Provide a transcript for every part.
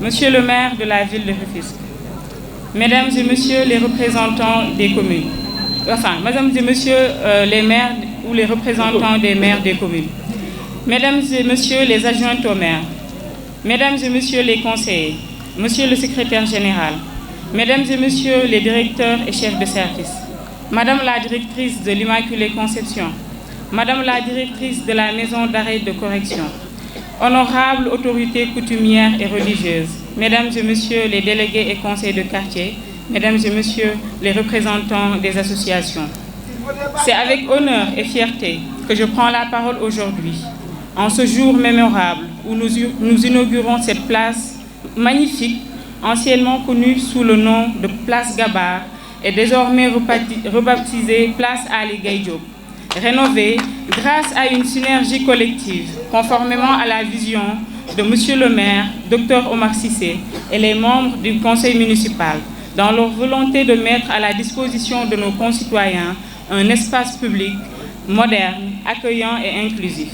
Monsieur le maire de la ville de Rufisque, mesdames et messieurs les représentants des communes, mesdames et messieurs les maires ou les représentants des maires des communes, mesdames et messieurs les adjoints au maire, mesdames et messieurs les conseillers, monsieur le secrétaire général, mesdames et messieurs les directeurs et chefs de service, madame la directrice de l'Immaculée Conception, madame la directrice de la maison d'arrêt de correction, honorables autorités coutumières et religieuses, mesdames et messieurs les délégués et conseils de quartier, mesdames et messieurs les représentants des associations. C'est avec honneur et fierté que je prends la parole aujourd'hui, en ce jour mémorable où nous inaugurons cette place magnifique, anciennement connue sous le nom de Place Gabar et désormais rebaptisée Place Ali Gaye Diop, rénovée grâce à une synergie collective, conformément à la vision de Monsieur le maire, Dr Omar Cissé, et les membres du conseil municipal, dans leur volonté de mettre à la disposition de nos concitoyens un espace public moderne, accueillant et inclusif.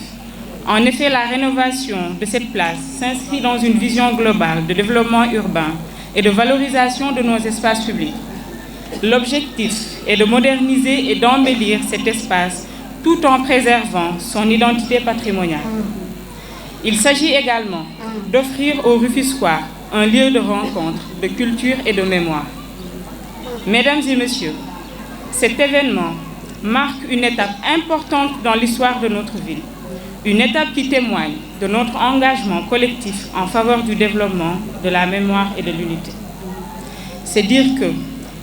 En effet, la rénovation de cette place s'inscrit dans une vision globale de développement urbain et de valorisation de nos espaces publics. L'objectif est de moderniser et d'embellir cet espace tout en préservant son identité patrimoniale. Il s'agit également d'offrir aux Rufisquois un lieu de rencontre, de culture et de mémoire. Mesdames et messieurs, cet événement marque une étape importante dans l'histoire de notre ville. Une étape qui témoigne de notre engagement collectif en faveur du développement, de la mémoire et de l'unité. C'est dire que,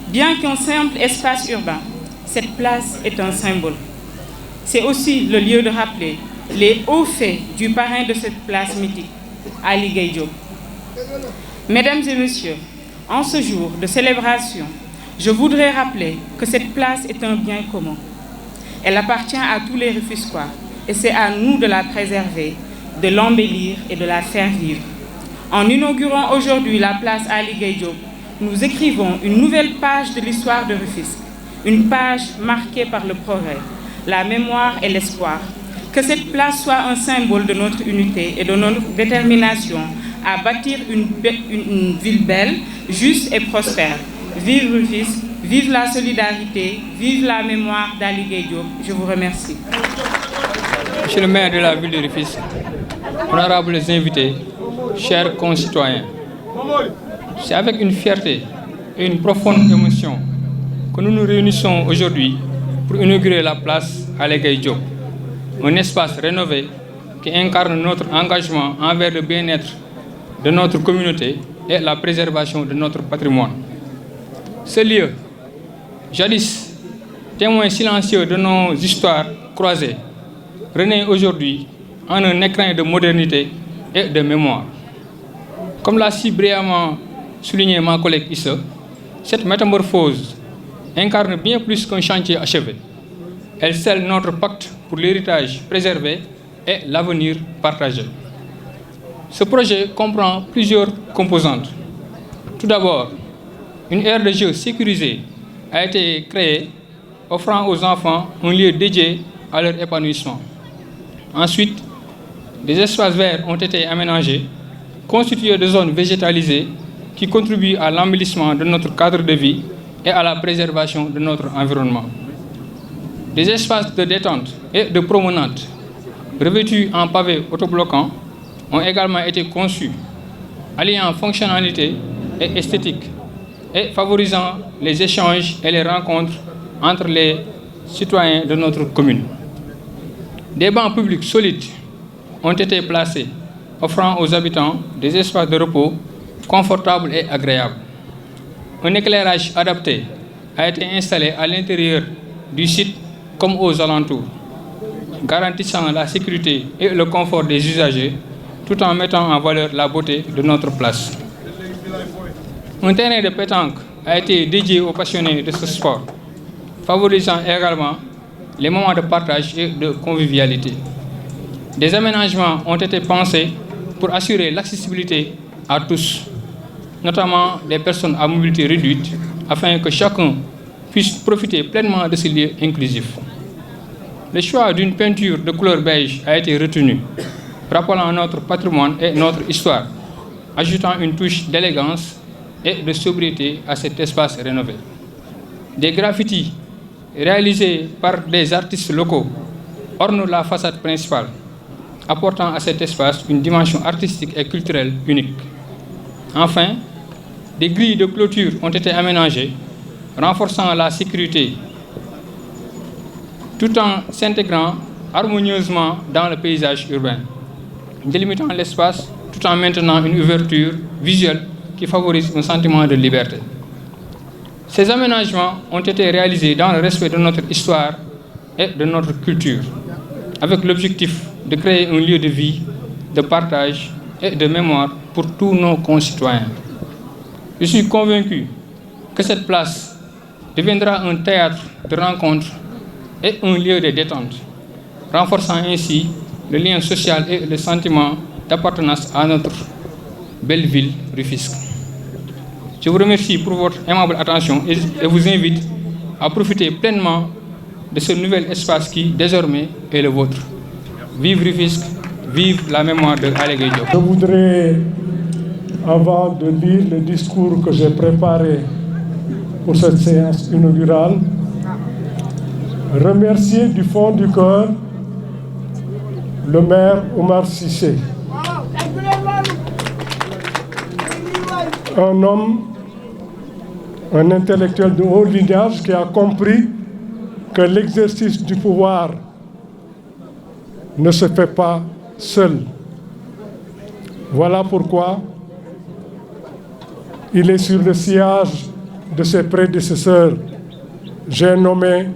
bien qu'un simple espace urbain, cette place est un symbole. C'est aussi le lieu de rappeler les hauts faits du parrain de cette place mythique, Ali Gaye Diop. Mesdames et messieurs, en ce jour de célébration, je voudrais rappeler que cette place est un bien commun. Elle appartient à tous les Rufisquois et c'est à nous de la préserver, de l'embellir et de la faire vivre. En inaugurant aujourd'hui la place Ali Gaye Diop, nous écrivons une nouvelle page de l'histoire de Rufisque, une page marquée par le progrès, la mémoire et l'espoir. Que cette place soit un symbole de notre unité et de notre détermination à bâtir une ville belle, juste et prospère. Vive Rufisque, vive la solidarité, vive la mémoire d'Ali Gaye Diop. Je vous remercie. Monsieur le maire de la ville de Rufisque, honorables invités, chers concitoyens, c'est avec une fierté et une profonde émotion que nous nous réunissons aujourd'hui pour inaugurer la place Ali Gaye Diop, un espace rénové qui incarne notre engagement envers le bien-être de notre communauté et la préservation de notre patrimoine. Ce lieu, jadis témoin silencieux de nos histoires croisées, renaît aujourd'hui en un écrin de modernité et de mémoire. Comme l'a si brillamment souligné ma collègue Issa, cette métamorphose incarne bien plus qu'un chantier achevé. Elle scelle notre pacte pour l'héritage préservé et l'avenir partagé. Ce projet comprend plusieurs composantes. Tout d'abord, une aire de jeu sécurisée a été créée, offrant aux enfants un lieu dédié à leur épanouissement. Ensuite, des espaces verts ont été aménagés, constitués de zones végétalisées qui contribuent à l'embellissement de notre cadre de vie et à la préservation de notre environnement. Des espaces de détente et de promenade, revêtus en pavés autobloquants, ont également été conçus, alliant fonctionnalité et esthétique, et favorisant les échanges et les rencontres entre les citoyens de notre commune. Des bancs publics solides ont été placés, offrant aux habitants des espaces de repos confortables et agréables. Un éclairage adapté a été installé à l'intérieur du site comme aux alentours, garantissant la sécurité et le confort des usagers tout en mettant en valeur la beauté de notre place. Un terrain de pétanque a été dédié aux passionnés de ce sport, favorisant également les moments de partage et de convivialité. Des aménagements ont été pensés pour assurer l'accessibilité à tous, notamment des personnes à mobilité réduite, afin que chacun puisse profiter pleinement de ce lieu inclusif. Le choix d'une peinture de couleur beige a été retenu, rappelant notre patrimoine et notre histoire, ajoutant une touche d'élégance et de sobriété à cet espace rénové. Des graffitis réalisés par des artistes locaux ornent la façade principale, apportant à cet espace une dimension artistique et culturelle unique. Enfin, des grilles de clôture ont été aménagées, renforçant la sécurité, tout en s'intégrant harmonieusement dans le paysage urbain, délimitant l'espace tout en maintenant une ouverture visuelle qui favorise un sentiment de liberté. Ces aménagements ont été réalisés dans le respect de notre histoire et de notre culture, avec l'objectif de créer un lieu de vie, de partage et de mémoire pour tous nos concitoyens. Je suis convaincu que cette place deviendra un théâtre de rencontres et un lieu de détente, renforçant ainsi le lien social et le sentiment d'appartenance à notre belle ville Rufisque. Je vous remercie pour votre aimable attention et vous invite à profiter pleinement de ce nouvel espace qui, désormais, est le vôtre. Vive Rufisque, vive la mémoire de Aly Ngouille Diop. Je voudrais, avant de lire le discours que j'ai préparé pour cette séance inaugurale, remercier du fond du cœur le maire Oumar Cissé, un homme, un intellectuel de haut lignage qui a compris que l'exercice du pouvoir ne se fait pas seul. Voilà pourquoi il est sur le sillage de ses prédécesseurs. J'ai nommé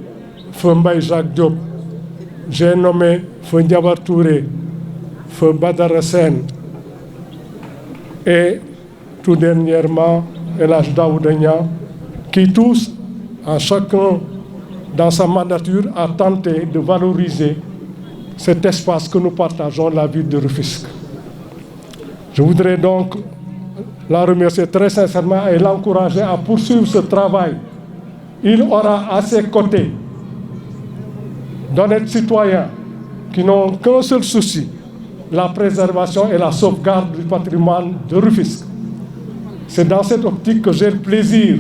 Feu Mbaye Jacques Diop, j'ai nommé Feu Ndiabar Touré, Feu Badara Sène et tout dernièrement El Hadj Daouda Niang, qui tous, en chacun dans sa mandature, a tenté de valoriser cet espace que nous partageons, la ville de Rufisque. Je voudrais donc la remercier très sincèrement et l'encourager à poursuivre ce travail. Il aura à ses côtés d'honnêtes citoyens qui n'ont qu'un seul souci, la préservation et la sauvegarde du patrimoine de Rufisque. C'est dans cette optique que j'ai le plaisir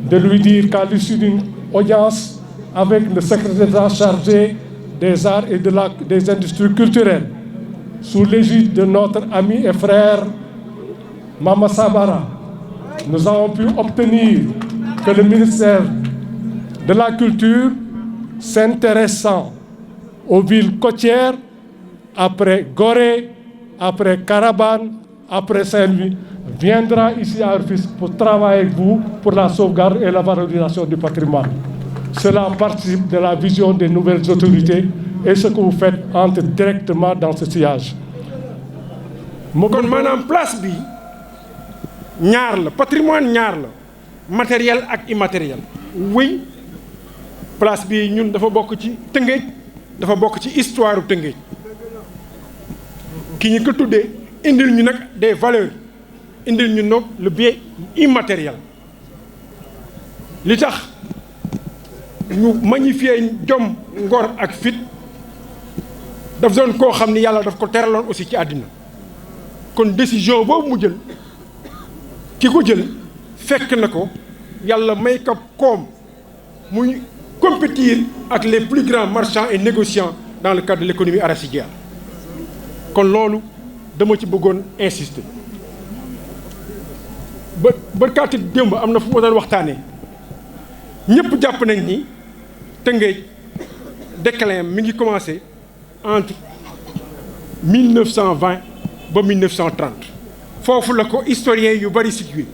de lui dire qu'à l'issue d'une audience avec le secrétaire d'État chargé des arts et des industries culturelles, sous l'égide de notre ami et frère Mama Sabara, nous avons pu obtenir que le ministère de la Culture, s'intéressant aux villes côtières, après Gorée, après Carabane, après Saint-Louis, viendra ici à Rufisque pour travailler avec vous pour la sauvegarde et la valorisation du patrimoine. Cela participe de la vision des nouvelles autorités et ce que vous faites entre directement dans ce sillage. kon maanaam place bi ñaar la patrimoine ñaar la matériel ak immatériel. oui place bi ñun dafa bokk ci Tëngéej, dafa bokk ci histoire Tëngéej ki ñu ko tuddee indil ñu nag des valeurs, indil ñu nag le bien immatériel. li tax ñu magnifier jom ngor ak fit daf doon koo xam ni yàlla daf ko teraloon aussi ci àddina. kon décision boobu mu jël ki ko jël fekk na ko yàlla may ko koom muy compétir ak les plus grands marchands et négociants dans le cadre de l'économie arachidière. kon loolu dama ci bëggoon insister. ba kàtti démb am na fu ma doon waxtaanee ñëpp jàpp nañ ni Tëngéej déclin mi ngi commencé entre 1920 ba 1930 foofu la ko historien yu bari situé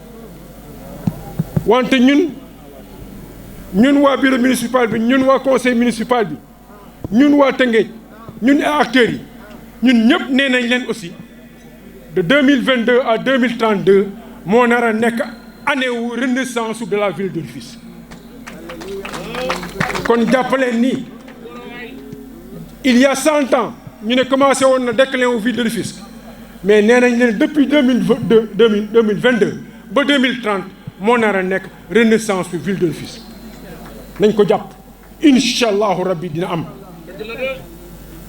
wante ñun waa bureau municipal bi ñun waa conseil municipal bi ñun waa Tëngéej ñun acteurs yi ñun ñëpp nee nañ leen aussi de 2022 à 2032 moo nar a nekk année wu renaissance de la ville de Rufisque. kon jàppaleen nii il y a 100 ans ñu ne commencé woon na déclin wu ville de Rufisque mais nee nañ leen depuis 2022 ba 2030 moo nar a nekk renaissance bi ville de Rufisque. nañ ko jàpp incha allahu rabbi dina am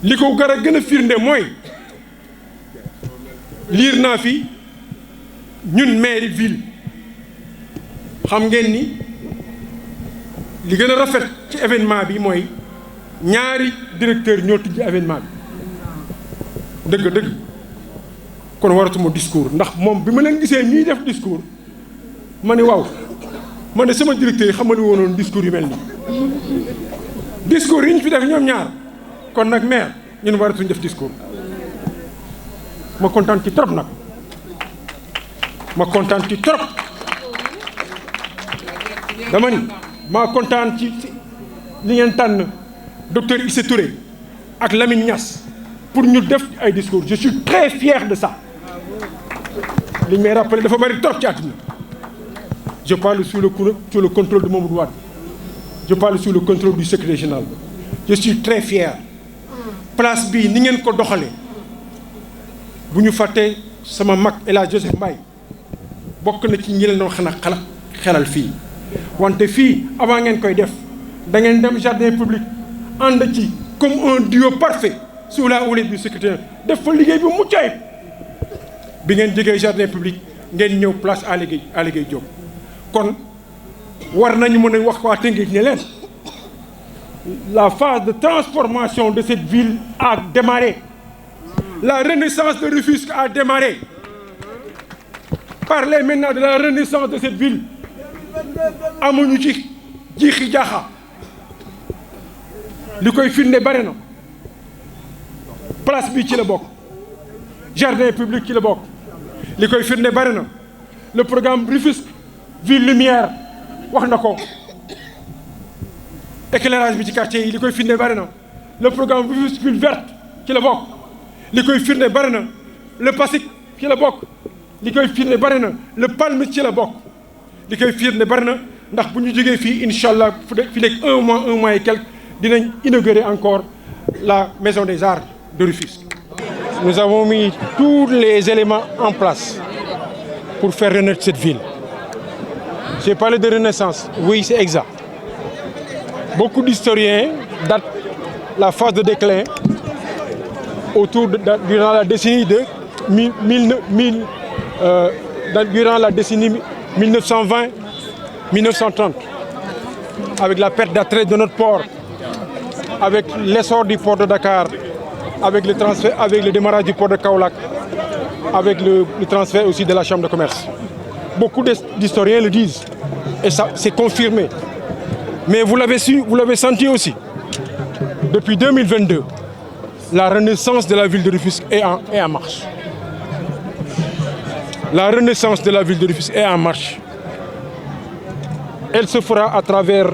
li ko gën a firnde mooy liir naa fi ñun mairie ville xam ngeen ni li gën a rafet ci événement bi mooy ñaari directeur ñoo tijji événement bi dëgg kon waratuma discours ndax moom bi ma leen gisee ñuy def discours ma ne waaw ma ne sama directeur yi xamali woonoon discours yu mel nii discours yi ñu fi def ñoom ñaar kon nag maire ñun waratuñ def discours ma kontaan ci trop nag ma kontaan ci trop dama ni maa kontaan ci li ngeen tànn docteur Issa Touré ak Lamine Niass pour ñu def ay discours je suis très fier de ça li may rappelé dafa bari trop ci àdduna je parle sous le contrôle de Mamadou Wade je parle sous le contrôle du secrétaire général je suis très fier place bii ni ngeen ko doxalee bu ñu fàttee sama mag El Hadj Joseph Mbaye bokk na ci ñi leen doon xelal fii wante fii avant ngeen koy def da ngeen dem jardin public ànd ci comme un duo parfait sous la houlette du secrétaire def fa liggéey bu mucc ayib bi ngeen jógee jardin public ngeen ñëw place Aly Gueye Diop kon war nañu mën a wax waa Tëngéej ne leen la phase de transformation de cette ville a démarré la renaissance de Rufisque a démarré parlez maintenant de la renaissance de cette ville amuñu ci jiixi jaaxa li koy firnde bare na place bi ci la bokk jardin public ci la bokk li koy firnde bare na le programme Rufisque ville lumière wax na ko éclairage bi ci quartier yi li koy firnde bare na le programme Rufisque ville verte ci la bokk li koy firnde bare na le PASIC ci la bokk li koy firnde bare na le Palme ci la bokk li koy firnde bare na ndax bu ñu jógee fii incha allah fi nekk un mois et quelque dinañ inaugurer encore la maison des arts de Rufisque. Nous avons mis tous les éléments en place pour faire renaître cette ville. J'ai parlé de renaissance, oui c'est exact. Beaucoup d'historiens datent la phase de déclin durant la décennie de durant la décennie 1920-1930, avec la perte d'attrait de notre port, avec l'essor du port de Dakar, avec le démarrage du port de Kaolack, avec le transfert aussi de la chambre de commerce. Beaucoup d'historiens le disent, et ça c'est confirmé. Mais vous l'avez senti aussi. Depuis 2022, la renaissance de la ville de Rufisque est en marche. La renaissance de la ville de Rufisque est en marche. Elle se fera à travers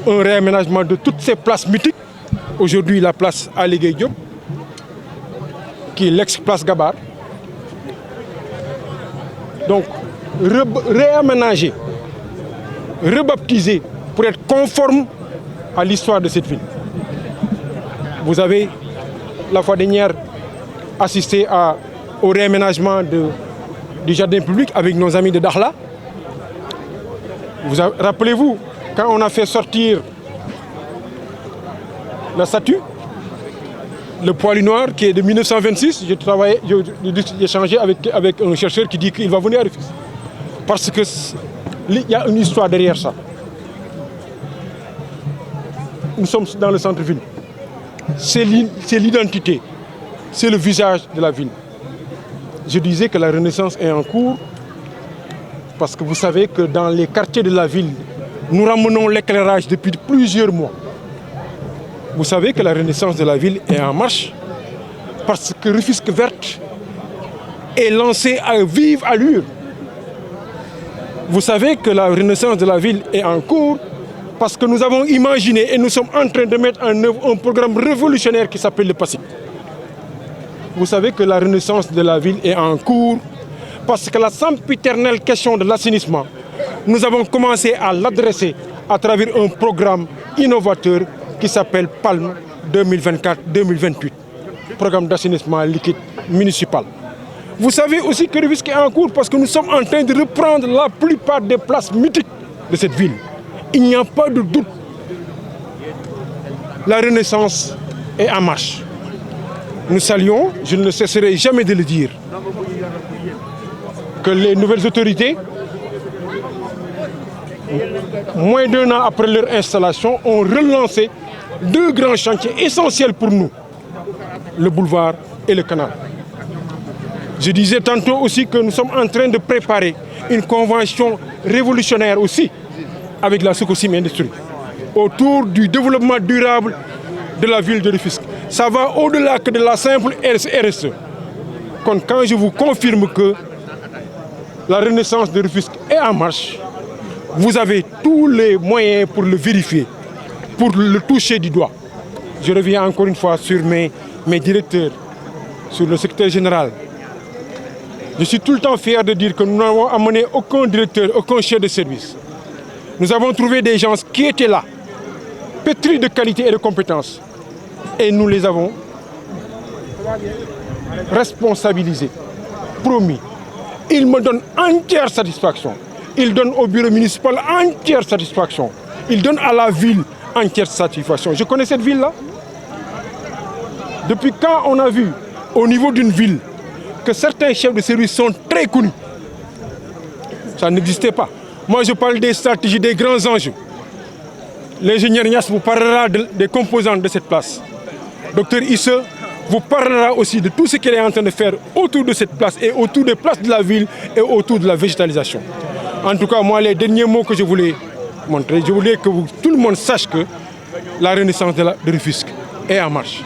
un réaménagement de toutes ces places mythiques. Aujourd'hui, la place Aly Gueye Diop, qui est l'ex-place Gabar. Donc, réaménager, rebaptiser pour être conforme à l'histoire de cette ville. Vous avez, la fois dernière, assisté au réaménagement du jardin public avec nos amis de Dakhla. Rappelez-vous, quand on a fait sortir la statue, le poilu noir qui est de 1926, j'ai échangé avec un chercheur qui dit qu'il va venir à Rufisque. Parce qu'il y a une histoire derrière ça. Nous sommes dans le centre-ville. C'est l'identité, c'est le visage de la ville. Je disais que la renaissance est en cours parce que vous savez que dans les quartiers de la ville, nous ramenons l'éclairage depuis plusieurs mois. Vous savez que la renaissance de la ville est en marche parce que Rufisque Verte est lancée à vive allure. Vous savez que la renaissance de la ville est en cours parce que nous avons imaginé et nous sommes en train de mettre en œuvre un programme révolutionnaire qui s'appelle le PASIC. Vous savez que la renaissance de la ville est en cours parce que la sempiternelle question de l'assainissement, nous avons commencé à l'adresser à travers un programme innovateur qui s'appelle Palme 2024-2028, programme d'assainissement liquide municipal. Vous savez aussi que Rufisque est en cours parce que nous sommes en train de reprendre la plupart des places mythiques de cette ville. Il n'y a pas de doute. La renaissance est en marche. Nous saluons, je ne cesserai jamais de le dire, que les nouvelles autorités, moins d'1 an après leur installation, ont relancé 2 grands chantiers essentiels pour nous, le boulevard et le canal. Je disais tantôt aussi que nous sommes en train de préparer une convention révolutionnaire aussi avec la Sococim Industrie autour du développement durable de la ville de Rufisque. Ça va au-delà que de la simple RSE. Quand je vous confirme que la renaissance de Rufisque est en marche, vous avez tous les moyens pour le vérifier, pour le toucher du doigt. Je reviens encore une fois sur mes directeurs, sur le secrétaire général. Je suis tout le temps fier de dire que nous n'avons amené aucun directeur, aucun chef de service. Nous avons trouvé des gens qui étaient là, pétris de qualité et de compétences. Et nous les avons responsabilisés, promis. Ils me donnent entière satisfaction. Ils donnent au bureau municipal entière satisfaction. Ils donnent à la ville entière satisfaction. Je connais cette ville-là. Depuis quand on a vu au niveau d'une ville que certains chefs de service sont très connus? Ça n'existait pas. Moi, je parle des stratégies, des grands enjeux. L'ingénieur Niass vous parlera des composantes de cette place. Docteur Isse vous parlera aussi de tout ce qu'elle est en train de faire autour de cette place et autour des places de la ville et autour de la végétalisation. En tout cas, moi, les derniers mots que je voulais montrer, je voulais que tout le monde sache que la renaissance de Rufisque est en marche.